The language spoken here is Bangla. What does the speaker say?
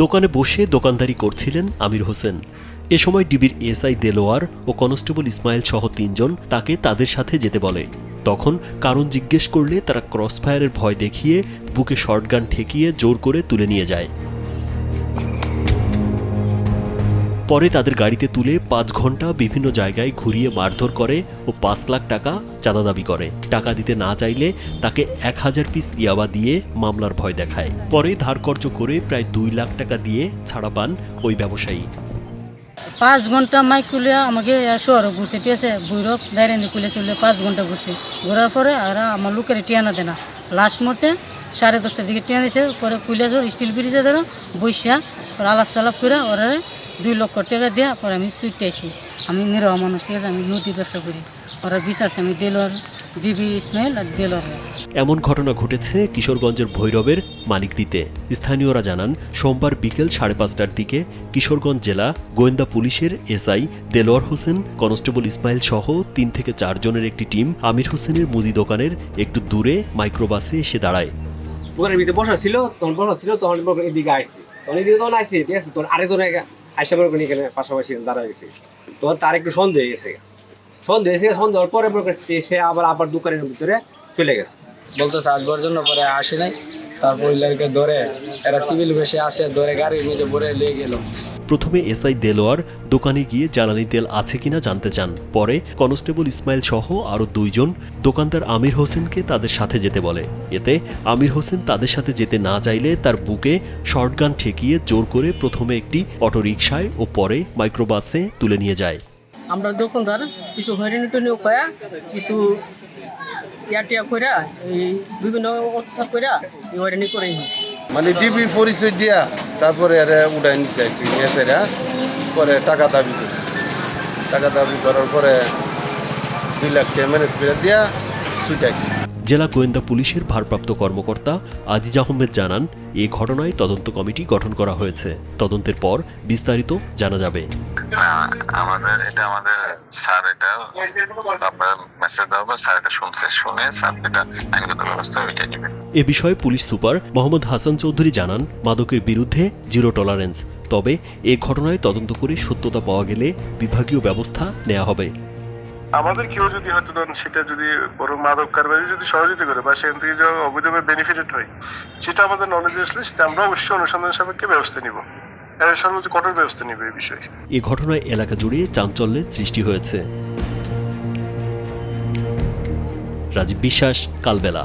দোকানে বসে দোকানদারি করছিলেন আমির হোসেন। এ সময় ডিবির এসআই দেলোয়ার ও কনস্টেবল ইসমাইল সহ ৩ জন তাকে তাদের সাথে যেতে বলে। তখন কারণ জিজ্ঞেস করলে তারা ক্রসফায়ারের ভয় দেখিয়ে বুকে শর্টগান ঠেকিয়ে জোর করে তুলে নিয়ে যায়। পরে তাদের গাড়িতে তুলে ৫ ঘন্টা বিভিন্ন জায়গায় ঘুরিয়ে মারধর করে ও ৫ লাখ টাকা চাঁদা দাবি করে। টাকা দিতে না চাইলে তাকে ১,০০০ পিস ইয়াবা দিয়ে মামলার ভয় দেখায়। পরে ধারকর্জ করে প্রায় ২ লাখ টাকা দিয়ে ছাড়া পান ওই ব্যবসায়ী। ৫ ঘন্টা মাইক খুলে আমাকে শহরে ঘুরছে, ঠিক আছে, ভৈরব দাঁড়িয়ে খুলে চলে ৫ ঘন্টা ঘুরছি। ঘোরার পরে আর আমার লোকের টিয়ানা দেয় না, লাস্ট মতে 10:30টার দিকে টিয়া দিয়েছে। পরে কুইলাজোর স্টিল ব্রিজে ধরো বৈশা আলাপ চালাপ করে ওরা 2 লক্ষ টাকা দেওয়া। পরে আমি সুইটে আছি, আমি নিরহ মানুষ, ঠিক আছে, আমি নদী ব্যবসা করি। ওরা বিচারছে আমি দেলোয়ার, ডিবি ইসমাইল আর দেলোয়ার। এমন ঘটনা ঘটেছে কিশোরগঞ্জের ভৈরবের মানিকদিতে। স্থানীয়রা জানান, সোমবার বিকেল 5:30টার দিকে কিশোরগঞ্জ জেলা গোয়েন্দা পুলিশের এসআই দেলোয়ার হোসেন, কনস্টেবল ইসমাইল সহ 3 থেকে 4 জনের একটি টিম আমির হোসেনের মুদি দোকানের একটু দূরে মাইক্রোবাসে এসে দাঁড়ায়। দোকানের ভিতরে বসা ছিল, তখন এদিকে আসছি, তখন আসছি, ঠিক আছে, তখন আরেকজন আইসা বলবেন এখানে পাশাপাশি দাঁড়া গেছে। তখন তার একটু সন্দেহ হয়ে গেছে, সন্দেহ হওয়ার পরে সে আবার দোকানের ভিতরে চলে গেছে। বলতেছে আসবার জন্য, পরে আসে নাই। তারপর ওইগুলোকে ধরে এরা সিভিল বেশে আসে, ধরে গাড়ির নিচে ভরে নিয়ে গেল। প্রথমে এসআই দেলোয়ার দোকানে গিয়ে জ্বালানি তেল আছে কিনা জানতে চান। পরে কনস্টেবল ইসমাইল সহ আরও 2 জন দোকানদার আমির হোসেনকে তাদের সাথে যেতে বলে। এতে আমির হোসেন তাদের সাথে যেতে না চাইলে তার বুকে শর্টগান ঠেকিয়ে জোর করে প্রথমে একটি অটোরিকশায় ও পরে মাইক্রোবাসে তুলে নিয়ে যায়। আমরা দোকানদার কিছু হয়রানি টনিও খোয়া, কিছু টিয়া কইরা এই বিভিন্ন অত্যাচার কইরা এই হয়রানি করে। মানে ডিবি পরিচয় দিয়া তারপরে এরা উঠাই নিচ্ছে আর কি, এরা পরে টাকা দাবি করছে। টাকা দাবি করার পরে 2 লাখ টাকা ম্যানেজ করে দিয়া ছুটাইছে। জেলা গোয়েন্দা পুলিশের ভারপ্রাপ্ত কর্মকর্তা আজিজ আহমেদ জানান, এ ঘটনায় তদন্ত কমিটি গঠন করা হয়েছে। তদন্তের পর বিস্তারিত জানা যাবে। আমাদের স্যার এটা আপনার মেসেজ দেওয়া, স্যার এটা শুনে স্যার এটা আইনগত ব্যবস্থা মিটিয়ে নেবেন। এ বিষয়ে পুলিশ সুপার মোহাম্মদ হাসান চৌধুরী জানান, মাদকের বিরুদ্ধে জিরো টলারেন্স। তবে এ ঘটনায় তদন্ত করে সত্যতা পাওয়া গেলে বিভাগীয় ব্যবস্থা নেওয়া হবে। আমাদের কেউ যদি হয়তো সেটা যদি বড় মাদক কারবারি যদি সহযোগিতা করে বা সেখান থেকে যদি অবৈধভাবে বেনিফিটেড হয়, সেটা আমাদের নলেজে আসলে সেটা আমরা অবশ্যই অনুসন্ধান সাপেক্ষে ব্যবস্থা নিব, সর্বোচ্চ কঠোর ব্যবস্থা নিবে এই বিষয়ে। এ ঘটনায় এলাকা জুড়ে চাঞ্চল্যের সৃষ্টি হয়েছে। রাজীব বিশ্বাস, কালবেলা।